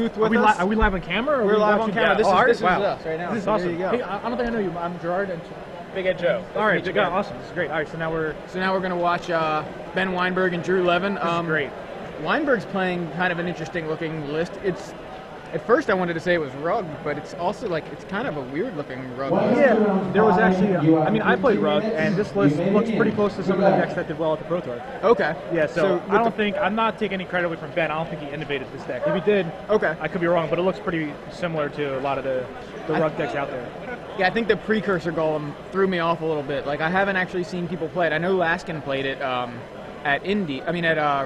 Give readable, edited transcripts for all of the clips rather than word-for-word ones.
booth with us. Are we live on camera? Or We're live on camera. Yeah. This is Wow. us right now. This is so awesome. There you go. Hey, I don't think I know you. I'm Gerard. And Big Ed Joe. all right, Big Ed. Awesome. This is great. All right, so now we're gonna watch Ben Wienburg and Drew Levin. This is great. Wienburg's playing kind of an interesting looking list. It's at first I wanted to say it was rug, but it's also like it's kind of a weird looking rug. Yeah, there was actually. I mean, I played rug, and this list looks pretty close to some of the decks that did well at the Pro Tour. Okay. Yeah, so I'm not taking any credit away from Ben. I don't think he innovated this deck. If he did, okay, I could be wrong, but it looks pretty similar to a lot of the rug decks out there. Yeah, I think the precursor golem threw me off a little bit. Like I haven't actually seen people play it. I know Laskin played it at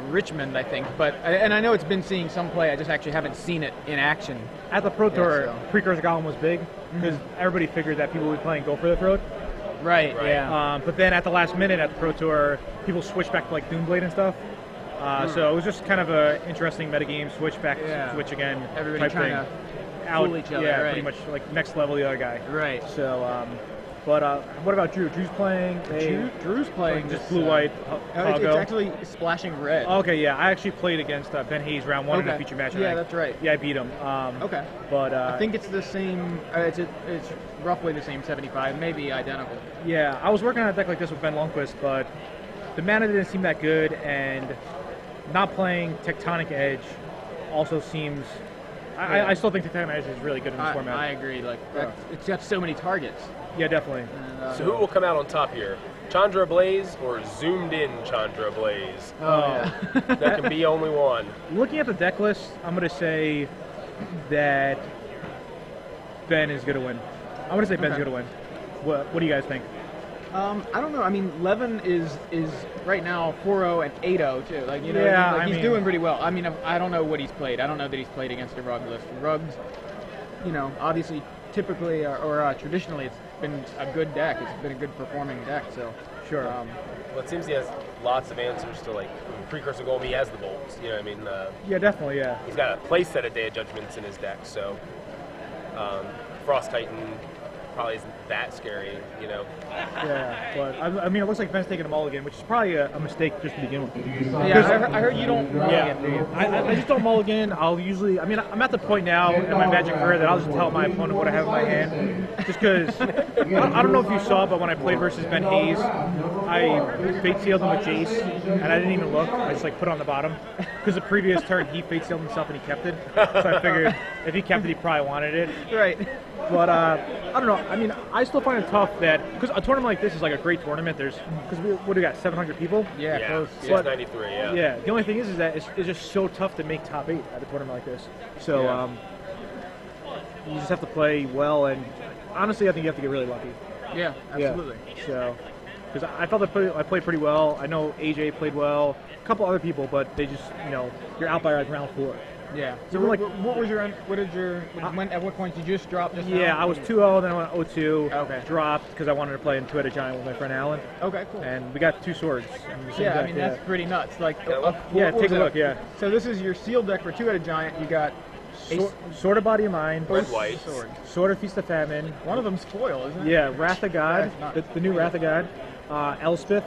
Richmond, I think. And I know it's been seeing some play. I just actually haven't seen it in action. At the Pro Tour, precursor golem was big because everybody figured that people would be playing Go for the Throat. Right. Yeah. But then at the last minute at the Pro Tour, people switched back to like Doomblade and stuff. So it was just kind of a interesting metagame, switch back, switch again, everybody type trying thing. to fool each other. Yeah, right. pretty much like next level the other guy. Right. So, but what about Drew? Drew's playing. Drew's playing just blue-white. It's actually splashing red. Okay, yeah. I actually played against Ben Hayes round 1 in a feature match. Yeah, that's right. Yeah, I beat him. Okay. But I think it's the same. It's roughly the same 75, maybe identical. Yeah, I was working on a deck like this with Ben Lundquist, but the mana didn't seem that good, and not playing Tectonic Edge also seems. I still think Tectonic Edge is really good in this format. I agree. Like it's got so many targets. Yeah, definitely. And, so who will come out on top here? Chandra Blaze or zoomed in Chandra Blaze? There can be only one. Looking at the deck list, I'm going to say that Ben is going to win. I'm going to say Ben's going to win. What do you guys think? I don't know. I mean, Levin is right now 4-0 and 8-0 too. Like he's doing pretty well. I mean, I don't know what he's played. I don't know that he's played against a rug list. Rugs, obviously, typically or traditionally, it's been a good deck. It's been a good performing deck. So sure. Well, it seems he has lots of answers to like precursor golem. He has the bolts. You know what I mean? Yeah, definitely. Yeah. He's got a play set of Day of Judgments in his deck. So Frost Titan probably isn't that scary, Yeah, but I mean, it looks like Ben's taking them all again, which is probably a mistake just to begin with. Yeah, I heard you don't mulligan, do you? I just don't mulligan. I'll usually, I'm at the point now in my Magic career that I'll just tell my opponent what I have in my hand. Just because, I don't know if you saw, but when I played versus Ben Hayes, I fate sealed him with Jace, and I didn't even look. I just put it on the bottom. Because the previous turn, he fate sealed himself and he kept it. So I figured if he kept it, he probably wanted it. Right. But I don't know. I mean, I still find it tough that because a tournament like this is like a great tournament. There's what do we got? 700 people. Yeah, close. 693. Yeah. Yeah. The only thing is that it's just so tough to make top 8 at a tournament like this. So you just have to play well, and honestly, I think you have to get really lucky. Yeah, absolutely. Yeah. So because I felt I played pretty well. I know AJ played well. A couple other people, but they just you're out by like round 4. Yeah. So at what point did you just drop this? Yeah, I was 2-0, then I went 0-2. Okay. Dropped because I wanted to play in Two-Headed Giant with my friend Alan. Okay, cool. And we got 2 swords. Yeah, I mean that's pretty nuts. Like, take a look. Yeah. So this is your sealed deck for Two-Headed Giant. You got Sword of Body of Mine. Red White. Sword of Feast of Famine. One of them's foil, isn't it? Yeah, Wrath of God. The new Wrath of God. Elspeth.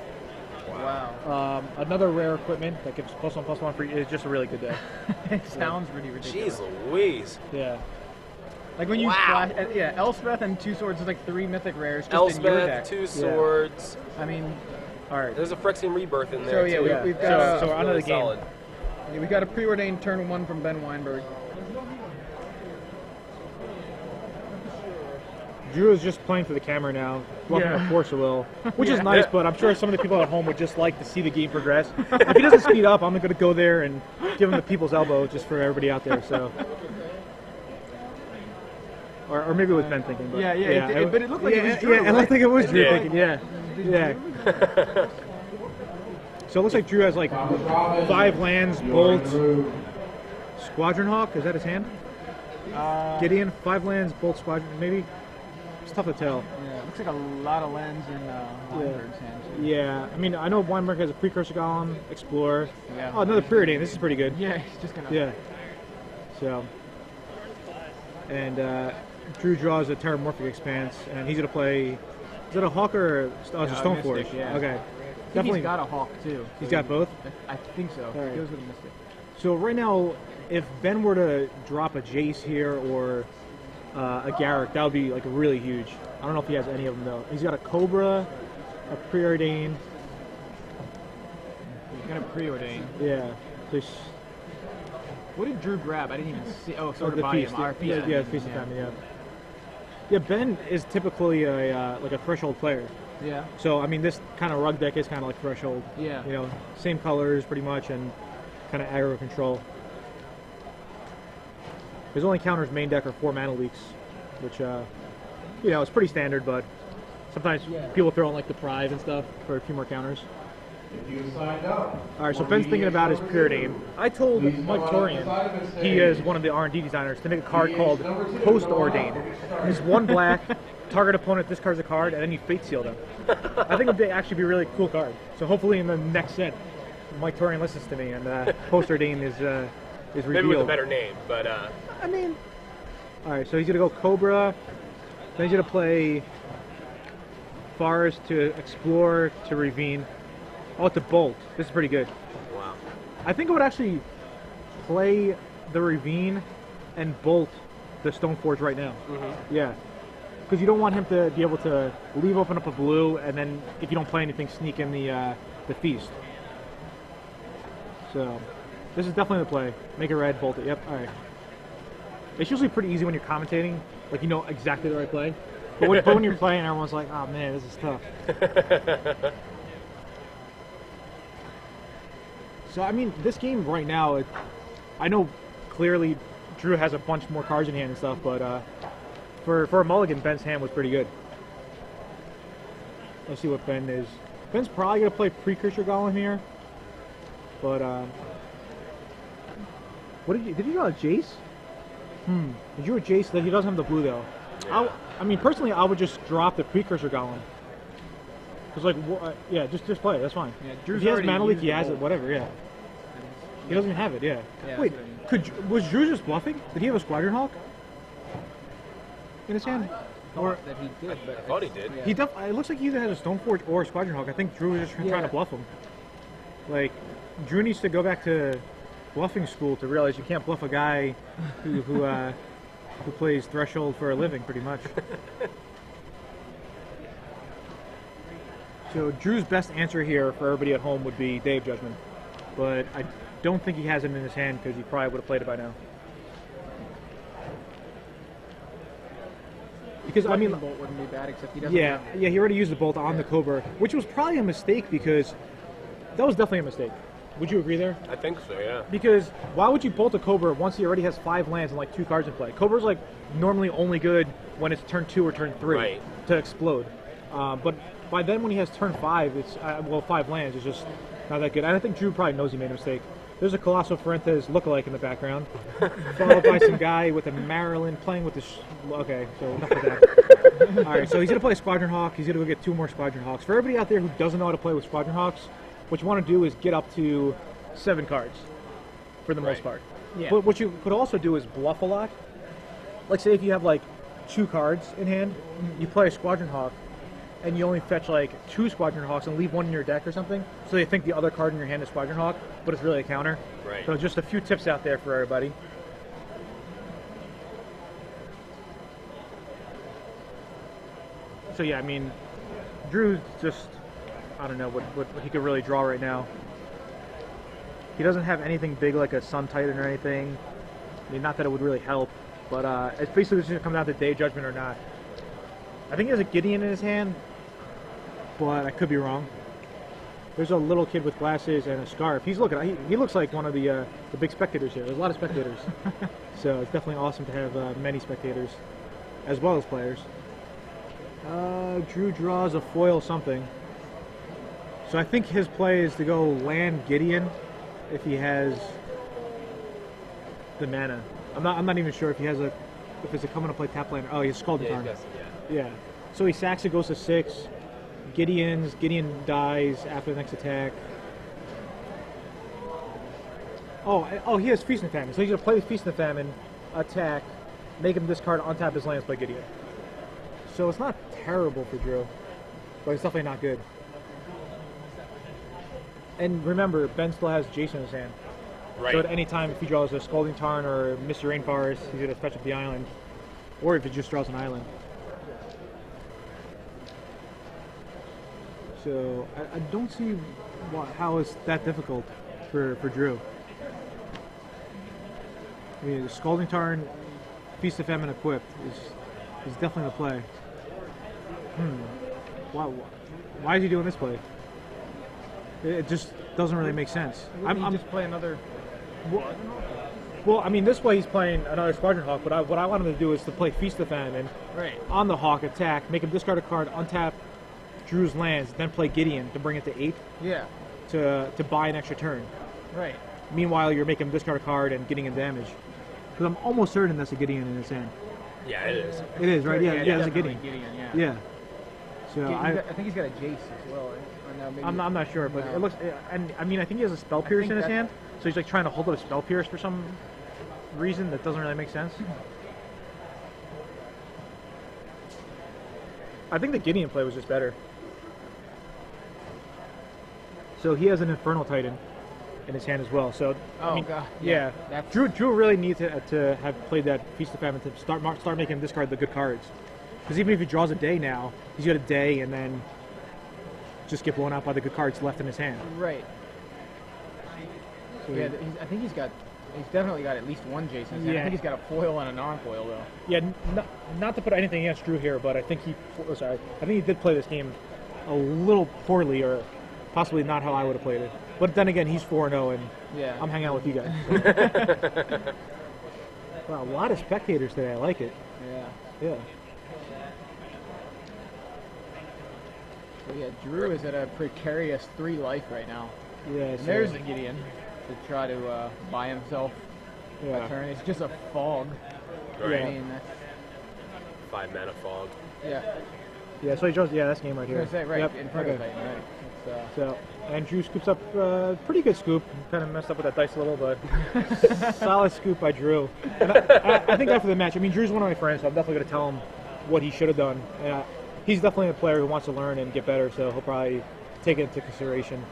Wow. Another rare equipment that gives +1/+1 free. It's just a really good deck. It sounds really ridiculous. Jeez Louise. Yeah. Like when you splash, Elspeth and 2 swords is like 3 mythic rares just in your deck. Elspeth, 2 swords. I mean, all right. There's a Phyrexian Rebirth in there. So too. we've got so onto the game. Solid. Yeah, we got a preordained turn 1 from Ben Wienburg. Drew is just playing for the camera now, walking a Force of Will, which is nice, but I'm sure some of the people at home would just like to see the game progress. If he doesn't speed up, I'm going to go there and give him the people's elbow just for everybody out there. So, or maybe it was Ben thinking. But but it looked like it was Drew. Yeah, it looked like it was Drew thinking. Yeah. So it looks like Drew has like 5 lands, Bolt, Squadron Hawk. Is that his hand? Gideon, 5 lands, Bolt, Squadron, maybe. It's tough to tell. Yeah, it looks like a lot of lands in Wienburg's hands. Yeah, I mean, I know Wienburg has a Precursor Golem, Explorer. Yeah. Oh, another Preordain. This is pretty good. Yeah, he's just gonna. Yeah. So, and Drew draws a Terramorphic Expanse, and he's gonna play. Is that a Hawk or it's a Stoneforge? Mystic, yeah. Okay. Definitely got a Hawk too. He's got both. I think so. Right. He goes with a Mystic. So right now, if Ben were to drop a Jace here or a Garrick, that would be like really huge. I don't know if he has any of them though. He's got a Cobra, a Preordain. He's got a Preordain. Yeah. What did Drew grab? I didn't even see. Oh, sort of the by feast. him. Yeah, feast of famine. Yeah. Yeah, Ben is typically a like a threshold player. Yeah. So I mean, this kind of rug deck is kind of like threshold. Yeah. You know, same colors pretty much, and kind of aggro control. His only counters main deck are 4 mana leaks, which you know, it's pretty standard, but sometimes people throw in like the Prive and stuff for a few more counters. Alright, so Ben's thinking about his Preordain. I told Mike Torian, he is one of the R&D designers, to make a card called Post-Ordain. It's 1 black, target opponent discards a card, and then you Fate Seal them. I think it would actually be a really cool card. So hopefully in the next set, Mike Torian listens to me, and Post-Ordain is revealed. Maybe with a better name, but... I mean... Alright, so he's going to go Cobra, then he's going to play Forest to Explore to Ravine. Oh, it's a Bolt. This is pretty good. Wow. I think I would actually play the Ravine and Bolt the Stoneforge right now. Mm-hmm. Yeah. Because you don't want him to be able to open up a blue, and then if you don't play anything, sneak in the Feast. So, this is definitely the play. Make it red, bolt it. Yep, alright. It's usually pretty easy when you're commentating. Like, you know exactly the right play. But when you're playing, everyone's like, oh man, this is tough. So, I mean, this game right now, I know clearly Drew has a bunch more cards in hand and stuff, but for a mulligan, Ben's hand was pretty good. Let's see what Ben is. Ben's probably going to play Precursor Golem here, but, what did you draw a Jace? You drew a Jace, that he doesn't have the blue, though. Yeah. I mean, personally, I would just drop the Precursor Golem. Because, like, yeah, just play it, that's fine. Yeah, if he has Mana Leak, he has it, whatever, yeah. He doesn't even have it, yeah. Wait, was Drew just bluffing? Did he have a Squadron Hawk in his hand? Or that he did, but I thought he did. Yeah. It looks like he either had a Stoneforge or a Squadron Hawk. I think Drew was just trying to bluff him. Like, Drew needs to go back to bluffing school to realize you can't bluff a guy who plays Threshold for a living, pretty much. So Drew's best answer here for everybody at home would be Day of Judgment, but I don't think he has it in his hand because he probably would have played it by now. Because I mean, Bolt wouldn't be bad, except he doesn't. Yeah, he already used the Bolt on the Cobra, which was probably a mistake because that was definitely a mistake. Would you agree there? I think so, yeah. Because why would you bolt a Cobra once he already has 5 lands and like 2 cards in play? Cobra's like normally only good when it's turn 2 or turn 3 to explode. But by then when he has turn 5, it's 5 lands is just not that good. And I think Drew probably knows he made a mistake. There's a Colossal Fuentes lookalike in the background, followed by some guy with a Maryland playing with the. Okay, so enough of that. All right, so he's gonna play Squadron Hawk. He's gonna go get 2 more Squadron Hawks. For everybody out there who doesn't know how to play with Squadron Hawks, what you want to do is get up to 7 cards, for the most part. Yeah. But what you could also do is bluff a lot. Like say if you have like 2 cards in hand, you play a Squadron Hawk, and you only fetch like 2 Squadron Hawks and leave 1 in your deck or something, so they think the other card in your hand is Squadron Hawk, but it's really a counter. Right. So just a few tips out there for everybody. So yeah, I mean, Drew's just, I don't know what he could really draw right now. He doesn't have anything big like a Sun Titan or anything. I mean, not that it would really help, but it's basically just going to come down to Day Judgment or not. I think he has a Gideon in his hand, but I could be wrong. There's a little kid with glasses and a scarf. He looks like one of the big spectators here. There's a lot of spectators. So it's definitely awesome to have many spectators, as well as players. Drew draws a foil something. So I think his play is to go land Gideon if he has the mana. I'm not even sure if he has if it's a coming to play tap land. Oh, he has Scalding Tarn. Yeah. So he sacks it, goes to 6. Gideon dies after the next attack. Oh, he has Feast and Famine. So he's going to play Feast and Famine, attack, make him discard, untap his lands, play Gideon. So it's not terrible for Drew, but it's definitely not good. And remember, Ben still has Jason in his hand. Right. So at any time, if he draws a Scalding Tarn or Mr. Rainforest, he's going to fetch up the island. Or if he just draws an island. So I don't see how it's that difficult for Drew. I mean, Scalding Tarn, Feast of Famine equipped is definitely the play. Why is he doing this play? It just doesn't really make sense. I'm just play another. Well, I mean, this way he's playing another Squadron Hawk, but what I want him to do is to play Feast of Famine on the Hawk, attack, make him discard a card, untap Drew's lands, then play Gideon to bring it to 8. Yeah. To buy an extra turn. Right. Meanwhile, you're making him discard a card and getting him damage. Because I'm almost certain that's a Gideon in his hand. Yeah, it is. It is, right? Yeah, it's a Gideon. Gideon. Yeah. So I think he's got a Jace as well. Or no, maybe I'm not sure, but it looks. And I mean, I think he has a Spell Pierce in his hand, so he's like trying to hold up a Spell Pierce for some reason that doesn't really make sense. I think the Gideon play was just better. So he has an Infernal Titan in his hand as well. So I mean, God. Yeah. Drew really needs to have played that Feast of Famine to start making him discard the good cards. Because even if he draws a day now, he's got a day and then just get blown out by the good cards left in his hand. Right. So yeah, I think he's definitely got at least one Jason. Yeah. I think he's got a foil and a non-foil though. Yeah, not to put anything against Drew here, but I think he did play this game a little poorly, or possibly not how I would have played it. But then again, he's 4-0, and I'm hanging out with you guys. Wow, a lot of spectators today. I like it. Yeah. So yeah, Drew is at a precarious 3 life right now. Yeah. And there's a Gideon to try to buy himself a turn. It's just a fog. Right. I mean, that's 5 mana fog. Yeah. Yeah, so he draws. Yeah, that's game right here. I was gonna say, right, Yep. in front of Titan, right. So, and Drew scoops up pretty good scoop. Kind of messed up with that dice a little, but solid scoop by Drew. And I think after the match, I mean, Drew's one of my friends, so I'm definitely going to tell him what he should have done. He's definitely a player who wants to learn and get better, so he'll probably take it into consideration.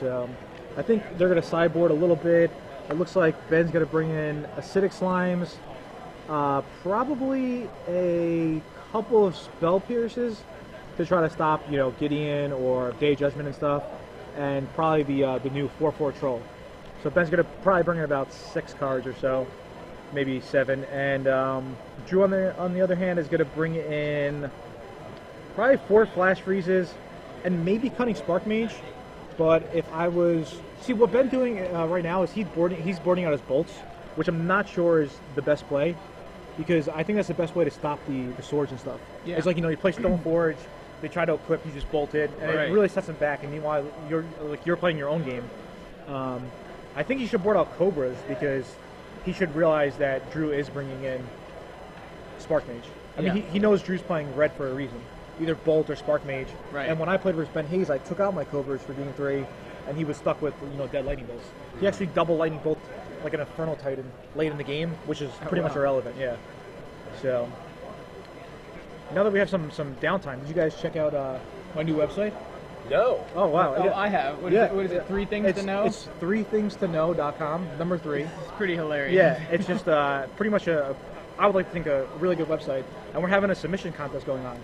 So, I think they're going to sideboard a little bit. It looks like Ben's going to bring in Acidic Slimes, probably a couple of Spell Pierces to try to stop, Gideon or Day Judgment and stuff, and probably the new 4/4 Troll. So Ben's gonna probably bring in about 6 cards or so, maybe 7. And Drew on the other hand is gonna bring in probably 4 Flash Freezes and maybe Cunning Spark Mage. But if I was what Ben's doing right now is he's boarding out his bolts, which I'm not sure is the best play, because I think that's the best way to stop the swords and stuff. Yeah. It's like you play Stoneforge. They try to equip, you just bolt it, and it really sets them back. And meanwhile, you're playing your own game. I think he should board out Cobras because he should realize that Drew is bringing in Spark Mage. I mean, he knows Drew's playing red for a reason, either Bolt or Spark Mage. Right. And when I played versus Ben Hayes, I took out my Cobras for Game 3, and he was stuck with Dead Lightning Bolts. He actually double Lightning Bolt like an Infernal Titan late in the game, which is pretty much irrelevant. Yeah. So. Now that we have some downtime, did you guys check out my new website? No. Oh, wow. Oh, I have. What is it? 3 things to know? It's 3thingstoKnow.com, number 3. It's pretty hilarious. Yeah, it's just pretty much I would like to think a really good website. And we're having a submission contest going on.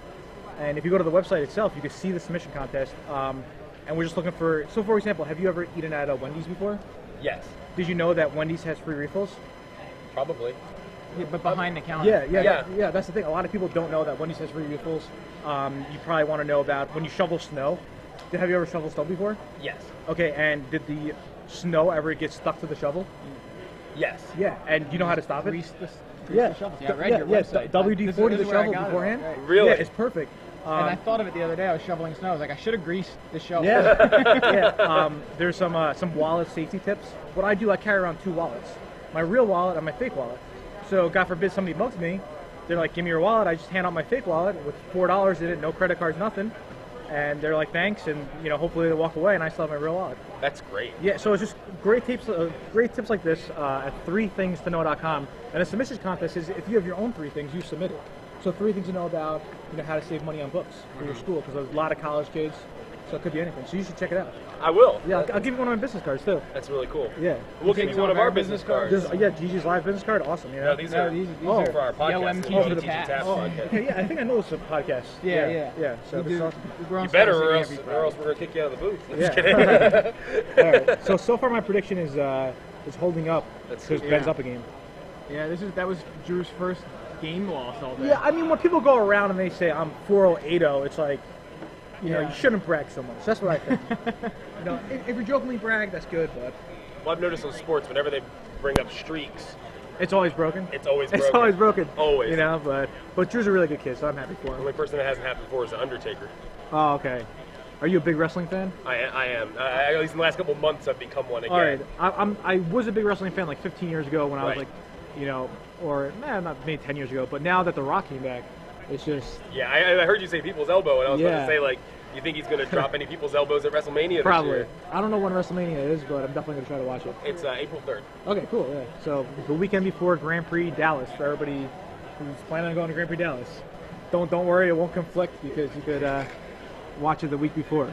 And if you go to the website itself, you can see the submission contest. And we're just looking for, so for example, have you ever eaten at a Wendy's before? Yes. Did you know that Wendy's has free refills? Probably. Yeah, but behind the counter. Yeah. That's the thing. A lot of people don't know that Wendy's has free refills. You probably want to know about when you shovel snow. Have you ever shoveled snow before? Yes. Okay, and did the snow ever get stuck to the shovel? Yes. Yeah, and you know how to stop it? Grease the shovels. Yeah, right. Your website. WD-40 the shovel beforehand. Right. Really? Yeah, it's perfect. And I thought of it the other day. I was shoveling snow. I was like, I should have greased the shovel. Yeah. There's some wallet safety tips. What I do, I carry around 2 wallets. My real wallet and my fake wallet. So God forbid somebody mugs me, they're like, give me your wallet. I just hand out my fake wallet with $4 in it, no credit cards, nothing. And they're like, thanks, and hopefully they walk away, and I still have my real wallet. That's great. Yeah, so it's just great tips like this at 3thingstoKnow.com. And the submission contest is if you have your own 3 things, you submit it. So 3 things to know about how to save money on books for your school, because there's a lot of college kids so it could be anything. So you should check it out. I will. Yeah, I'll give you one of my business cards too. That's really cool. Yeah. We'll give you one of our business cards. Yeah, Gigi's live business card. Awesome. You know? No, these are for our podcast. LMTG Tap podcast. Okay, yeah, I think I know it's a podcast. Yeah. So this is awesome. You better, or else we're gonna kick you out of the booth. Yeah. Just kidding. All right. So far my prediction is holding up because Ben's up a game. Yeah, that was Drew's first game loss all day. Yeah, I mean when people go around and they say I'm 4-0, 8-0, it's like, you know, you shouldn't brag so much. That's what I think. You know, if you jokingly brag, that's good, but Well, I've noticed in sports, whenever they bring up streaks, it's always broken. it's always broken. It's always broken. Always. You know, but Drew's a really good kid, so I'm happy for The him. only person that hasn't happened before is the Undertaker. Oh, okay. Are you a big wrestling fan? I am. At least in the last couple of months, I've become one again. All right. I was a big wrestling fan like 15 years ago when I was like, you know, or not maybe 10 years ago. But now that The Rock came back, it's just Yeah, I heard you say people's elbow, and I was about to say, like, you think he's going to drop any people's elbows at WrestleMania probably. this year? I don't know when WrestleMania is, but I'm definitely going to try to watch it. It's April 3rd. Okay, cool. Yeah. So the weekend before Grand Prix Dallas for everybody who's planning on going to Grand Prix Dallas. Don't worry, it won't conflict because you could watch it the week before.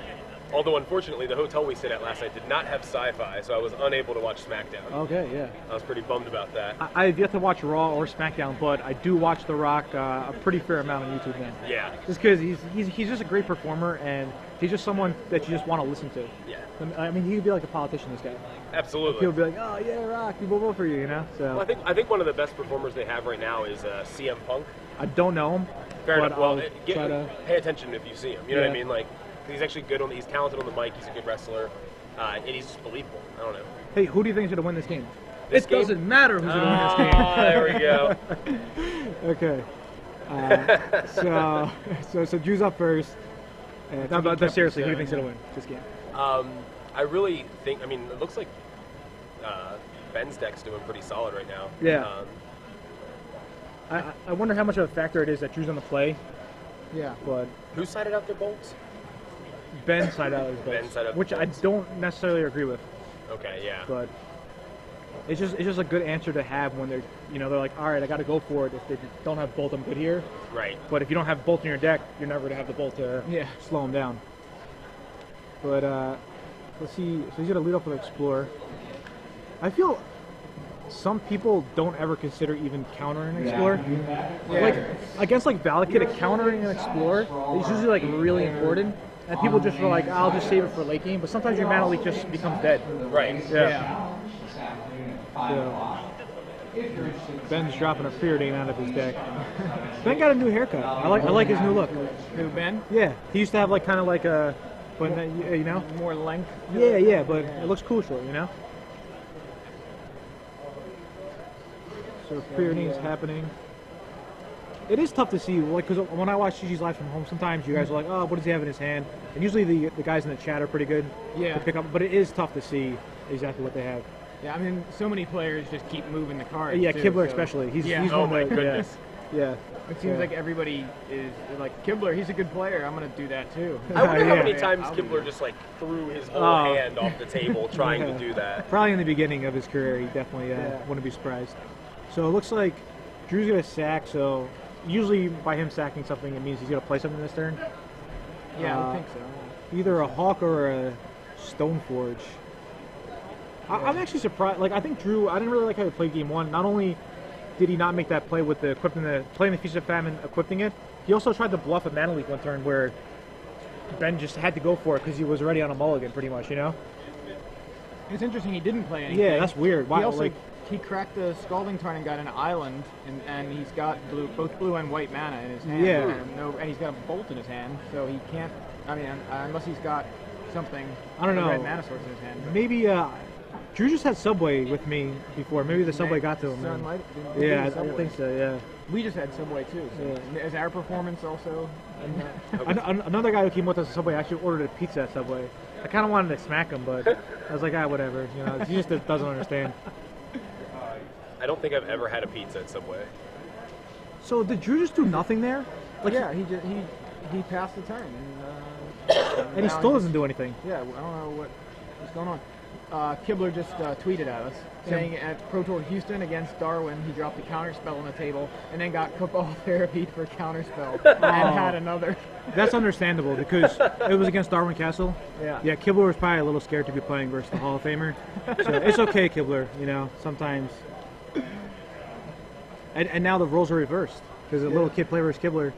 Although, unfortunately, the hotel we stayed at last night did not have sci-fi, so I was unable to watch SmackDown. Okay, yeah. I was pretty bummed about that. I have yet to watch Raw or SmackDown, but I do watch The Rock a pretty fair amount on YouTube now. Yeah. Just because he's just a great performer, and he's just someone that you just want to listen to. Yeah. I mean, he could be like a politician, this guy. Absolutely. He'll be like, oh, yeah, Rock, we'll vote for you, you know? So Well, I think one of the best performers they have right now is CM Punk. I don't know him. Fair but enough. Well, I'll pay attention if you see him. You know what I mean? Like, he's actually good he's talented on the mic. He's a good wrestler, and he's just believable. I don't know. Hey, who do you think is going to win this game? This game? Doesn't matter who's going to win this game. There we go. Okay. So Drew's up first. But seriously, who do you think's going to win this game? I really think. I mean, it looks like Ben's deck's doing pretty solid right now. Yeah. I wonder how much of a factor it is that Drew's on the play. Yeah. But who sided out their bolts? Ben sided out his bolts. Ben sided out which I don't necessarily agree with. Okay, yeah. But it's just a good answer to have when they're like, all right, I got to go for it. If they don't have bolt, I'm good here. Right. But if you don't have bolt in your deck, you're never gonna have the bolt to slow them down. But let's see. So he's gonna lead off with Explorer. I feel some people don't ever consider even countering an Explorer. Yeah. Like against like Valakut, countering an Explorer is usually like really important. And people just are like, I'll just save it for late game. But sometimes your mana leak just becomes dead. Right. Yeah. So, Ben's dropping a preordain out of his deck. Ben got a new haircut. I like his new look. Who, Ben? Yeah. He used to have like kind of like a, but you know, more length. Yeah. But it looks cool short, you know. So preordain's happening. It is tough to see, like, because when I watch GG's live from home, sometimes you guys are like, oh, what does he have in his hand? And usually the guys in the chat are pretty good to pick up, but it is tough to see exactly what they have. Yeah, I mean, so many players just keep moving the cards. Yeah, too, Kibler so. especially. He's oh one my of the, goodness. Yeah. It seems like everybody is like, Kibler, he's a good player. I'm going to do that too. I wonder how many times Kibler just like threw his whole hand off the table trying to do that. Probably in the beginning of his career, he definitely wouldn't be surprised. So it looks like Drew's going to sack, so usually by him sacking something, it means he's going to play something this turn. Yeah, I think so. Either a Hawk or a Stoneforge. I'm actually surprised. Like, I think Drew, I didn't really like how he played game one. Not only did he not make that play with the playing the Feast of Famine, equipping it, he also tried to bluff a mana leak one turn where Ben just had to go for it because he was already on a mulligan, pretty much, you know? It's interesting he didn't play anything. Yeah, that's weird. Why, he also he cracked the Scalding Tarn and got an island, and he's got both blue and white mana in his hand. Yeah. And he's got a bolt in his hand, so he can't. I mean, unless he's got something. I don't know. Red mana source in his hand. But. Maybe Drew just had Subway with me before. Maybe the Subway got to him. I think so. Yeah. We just had Subway too. So is our performance also? Another guy who came with us at Subway actually ordered a pizza at Subway. I kind of wanted to smack him, but I was like, whatever. You know, he just doesn't understand. I don't think I've ever had a pizza at Subway. So did Drew just do nothing there? Like, yeah, he passed the turn, and he still doesn't do anything. Yeah, I don't know what's going on. Kibler just tweeted at us saying at Pro Tour Houston against Darwin, he dropped a counterspell on the table and then got football therapied for a counterspell and had another. That's understandable because it was against Darwin Castle. Yeah. Yeah, Kibler was probably a little scared to be playing versus the Hall of Famer. So it's okay, Kibler. You know, sometimes. And now the roles are reversed because a little kid play versus Kibler,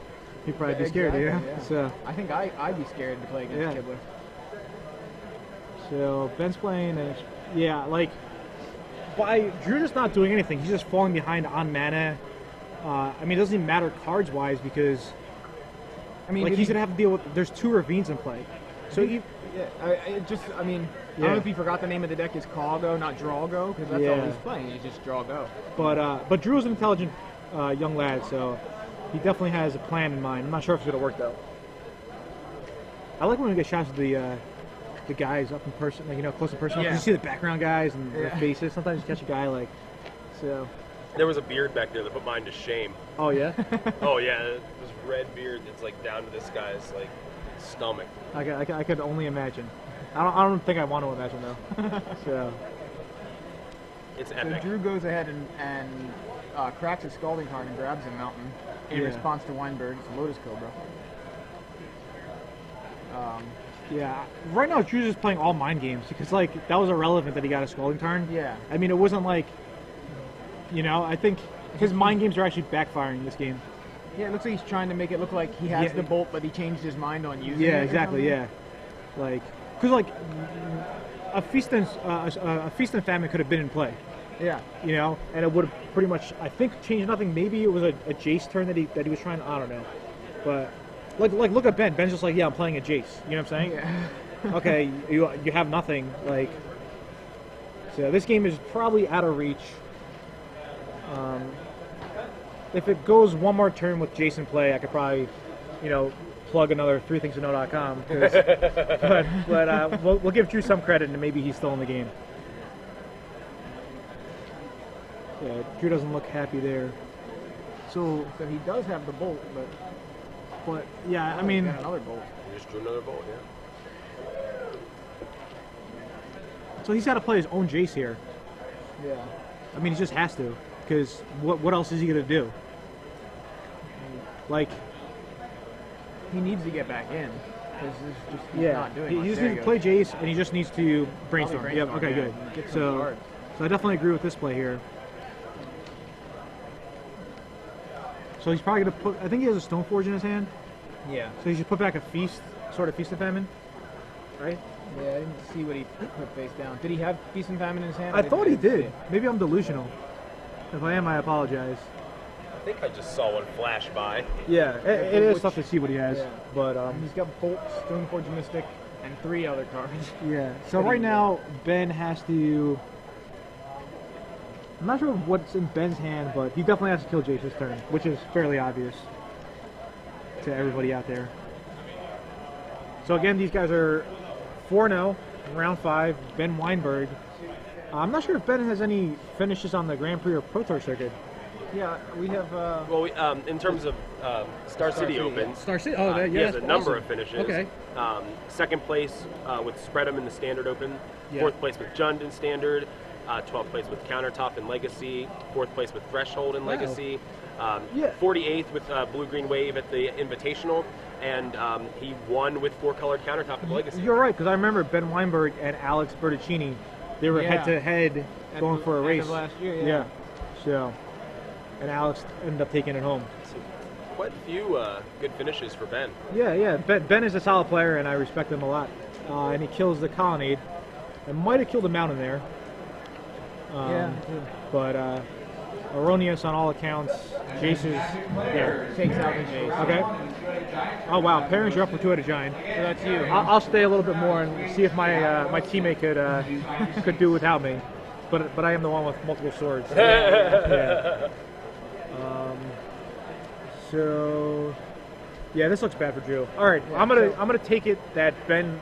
he'd probably be scared. Exactly, Yeah. So I think I'd be scared to play against Kibler. So Ben's playing, and like by Drew just not doing anything. He's just falling behind on mana. I mean, it doesn't even matter cards wise because I mean, like he's gonna have to deal with. There's 2 ravines in play, so I don't know if he forgot the name of the deck is Call Go, not Draw Go, because that's all he's playing. He's just Draw Go. But Drew is an intelligent young lad, so he definitely has a plan in mind. I'm not sure if it's gonna work though. I like when we get shots of the guys up in person, like, you know, close to person. You see the background guys and their faces. Sometimes you catch a guy like, so. There was a beard back there that put mine to shame. Oh yeah. Oh yeah, this red beard that's like down to this guy's like stomach. I could only imagine. I don't think I want to imagine though. So. It's epic. So Drew goes ahead and cracks a Scalding Tarn and grabs a Mountain in response to Wienburg. It's a Lotus Cobra. Yeah, right now Drew's just playing all mind games because like that was irrelevant that he got a Scalding Tarn. Yeah. I mean, it wasn't like, you know, I think his mind games are actually backfiring this game. Yeah, it looks like he's trying to make it look like he has the bolt, but he changed his mind on using it. Yeah, exactly. Yeah, like because like a feast and famine could have been in play. Yeah. You know, and it would have pretty much, I think, changed nothing. Maybe it was a Jace turn that he was trying. I don't know, but. Like look at Ben. Ben's just like, yeah, I'm playing a Jace. You know what I'm saying? Yeah. Okay, you have nothing. Like, so this game is probably out of reach. If it goes one more turn with Jason play, I could probably, you know, plug another 3thingstoknow.com. But we'll give Drew some credit, and maybe he's still in the game. Yeah, Drew doesn't look happy there. So he does have the bolt, but yeah, I mean, got another bolt. He just drew another bolt, yeah. So he's got to play his own Jace here. Yeah. I mean, he just has to, because what else is he gonna do? Like, he needs to get back in because he's not doing much. He just needs to play Jace, and he just needs to brainstorm. Yeah. Okay. Good. So I definitely agree with this play here. So he's probably going to put, I think he has a Stoneforge in his hand. Yeah. So he should put back a Feast, sort of Feast and Famine, right? Yeah, I didn't see what he put face down. Did he have Feast and Famine in his hand? I thought he did. Maybe I'm delusional. If I am, I apologize. I think I just saw one flash by. Yeah, it is tough to see what he has. Yeah. But he's got Bolt, Stoneforge Mystic, and 3 other cards. Yeah, so right now, Ben has to... I'm not sure what's in Ben's hand, but he definitely has to kill Jace this turn, which is fairly obvious to everybody out there. So again, these guys are 4-0, round 5, Ben Wienburg. I'm not sure if Ben has any finishes on the Grand Prix or Pro Tour circuit. Yeah, we have... Well, in terms of Star City Open, Star City. he has a number of finishes. Okay. Second place with Spread'em in the Standard Open. Fourth place with Jund in Standard. 12th place with Countertop in Legacy. 4th place with Threshold in Legacy. 48th with Blue Green Wave at the Invitational. And he won with 4-colored Countertop in Legacy. You're right, because I remember Ben Wienburg and Alex Bertuccini. They were head-to-head going for a race. End of last year, So, and Alex ended up taking it home. Quite a few good finishes for Ben. Yeah. Ben is a solid player, and I respect him a lot. And he kills the Colonnade. And might have killed the Mountain there. But erroneous on all accounts. Jace takes out his Jace. Okay. Oh wow, parents, you're up for 2 at a giant. So that's you. I'll stay a little bit more and see if my my teammate could do without me. But I am the one with multiple swords. So yeah, this looks bad for Drew. All right, I'm gonna take it that Ben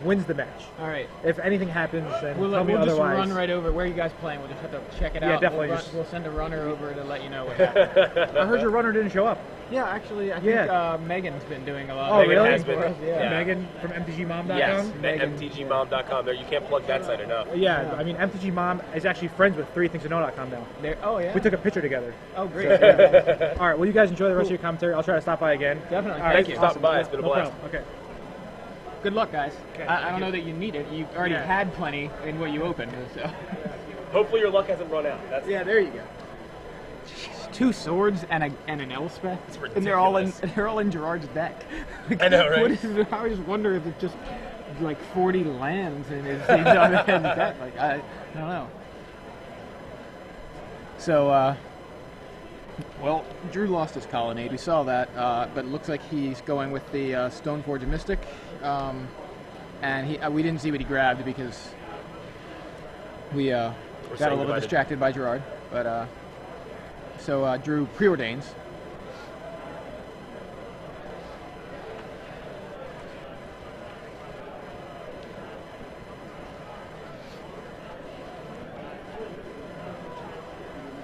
wins the match. All right. If anything happens, then we'll tell me just otherwise. run right over. Where are you guys playing? We'll just have to check it out. Yeah, definitely. We'll send a runner over to let you know what happened. I heard your runner didn't show up. Yeah, actually, I think Megan's been doing a lot. Oh, Megan really? has been. Yeah. Megan from MTGmom.com? Yes, Megan, mtgmom.com. There, you can't plug that site enough. Yeah, I mean, MTGmom is actually friends with 3thingstoknow.com now. Oh, yeah? We took a picture together. Oh, great. All right, well, you guys enjoy the rest of your commentary. I'll try to stop by again. Definitely. All right, Thank you for stopping by. It's been a no blast. problem. Okay. Good luck, guys. Okay, I don't know that you need it. You already had plenty in what you opened. So. Hopefully your luck hasn't run out. That's There you go. Jeez, 2 swords and an Elspeth, and they're all in Gerard's deck. I know, right? I always wonder if it's just like 40 lands in his deck. Like I don't know. So, well, Drew lost his colonnade. We saw that, but it looks like he's going with the Stoneforge Mystic, and we didn't see what he grabbed because we got a little distracted by Gerard. But so Drew preordains.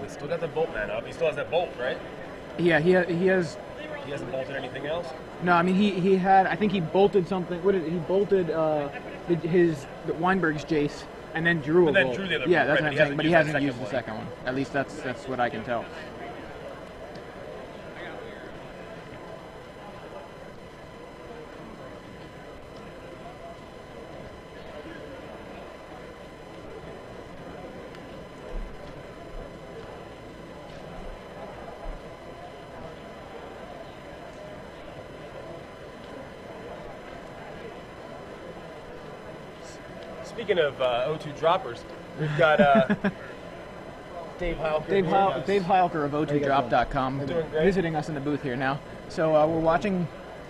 We still got the bolt man up. He still has that bolt, right? Yeah, he has. He hasn't bolted anything else? No, I mean he had. I think he bolted something. What did he bolted? The Wienburg's Jace, and then drew a bolt. Drew the other yeah, that's right, what I'm saying. But he hasn't used the second one. At least that's what I can tell. Speaking of O2 droppers, we've got Dave Heilker. Dave Heilker of O2drop.com visiting us in the booth here now. So we're watching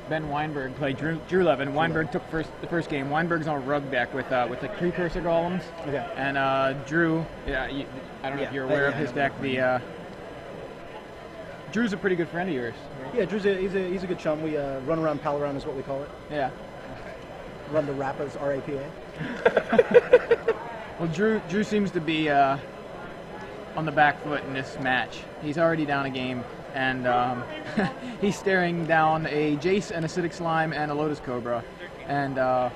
Ben Wienburg play Drew Levin. Wienburg took the first game. Wienburg's on a rug deck with like precursor golems. Okay. And Drew, I don't know if you're aware of his deck. Drew's a pretty good friend of yours. Yeah, Drew's he's a good chum. We run around, pal around is what we call it. Yeah. Run the Rappas, RAPA. Well, Drew seems to be on the back foot in this match. He's already down a game, and he's staring down a Jace, an Acidic Slime, and a Lotus Cobra. And well,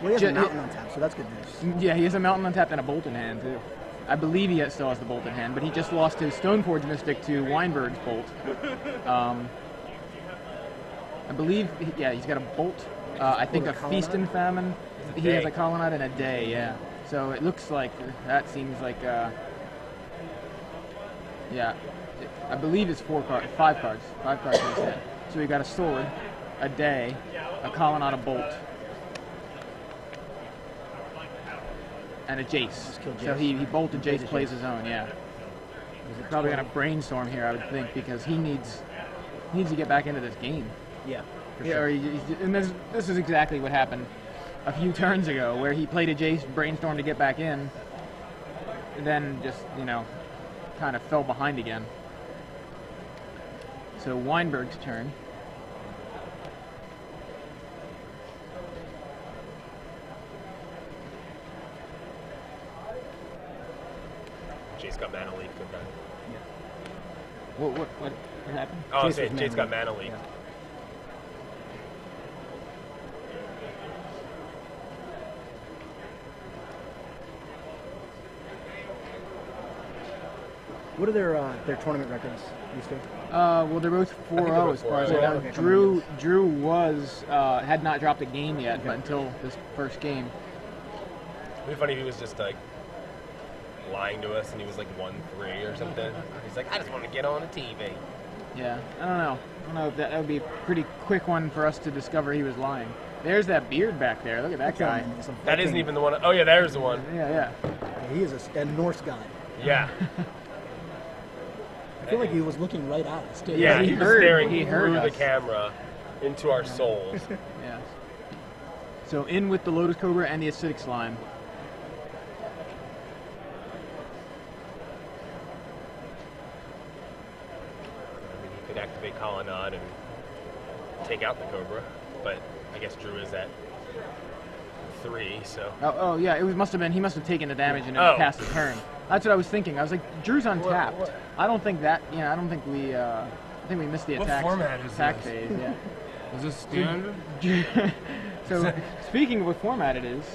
he has a mountain on tap, so that's good news. Yeah, he has a mountain on tap and a bolt in hand too. I believe he still has the bolt in hand, but he just lost his Stoneforge Mystic to Wienburg's bolt. I believe, he's got a bolt. I think a Feast and Famine. He has a Colonnade in a day, yeah. So it looks like that seems like, yeah. I believe it's 5 cards. 5 cards in his head. So we got a sword, a day, a Colonnade, a bolt, and a Jace. So he bolted Jace, plays his own, yeah. He's probably going to brainstorm here, I would think, because he needs to get back into this game. Yeah. Yeah, and this is exactly what happened a few turns ago, where he played a Jace, brainstormed to get back in, and then just, kind of fell behind again. So Wienburg's turn. Jace got mana leak. What happened? Oh, Jace got mana leak. Yeah. What are their tournament records, these two? Well, they're both 4-0 as far as I know. Okay. Drew was had not dropped a game yet, but until this first game. It'd be funny if he was just like lying to us and he was like 1-3 or something. He's like, I just want to get on the TV. Yeah, I don't know if that would be a pretty quick one for us to discover he was lying. There's that beard back there. Look at that guy. That isn't even the one. Oh yeah, there's the one. Yeah. He is a Norse god. Yeah. I feel like he was looking right at us, too. Yeah, he was staring through us. the camera into our souls. Yeah. So in with the Lotus Cobra and the Acidic Slime. He could activate Colonnade and take out the Cobra, but I guess Drew is at 3, so. Oh yeah, it must have been. He must have taken the damage and then passed the turn. That's what I was thinking. I was like, Drew's untapped. What? I don't think that. I don't think we. I think we missed the attack. What format is attack this? phase? Yeah. Is this standard? So speaking of what format it is,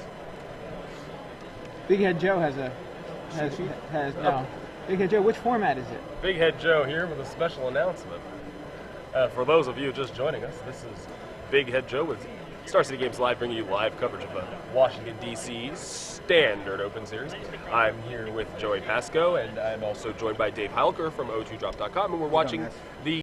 Big Head Joe has no. Big Head Joe, which format is it? Big Head Joe here with a special announcement. For those of you just joining us, this is Big Head Joe with Star City Games Live, bringing you live coverage of the Washington, D.C. Standard Open Series. I'm here with Joey Pasco, and I'm also joined by Dave Heilker from O2Drop.com, and we're watching the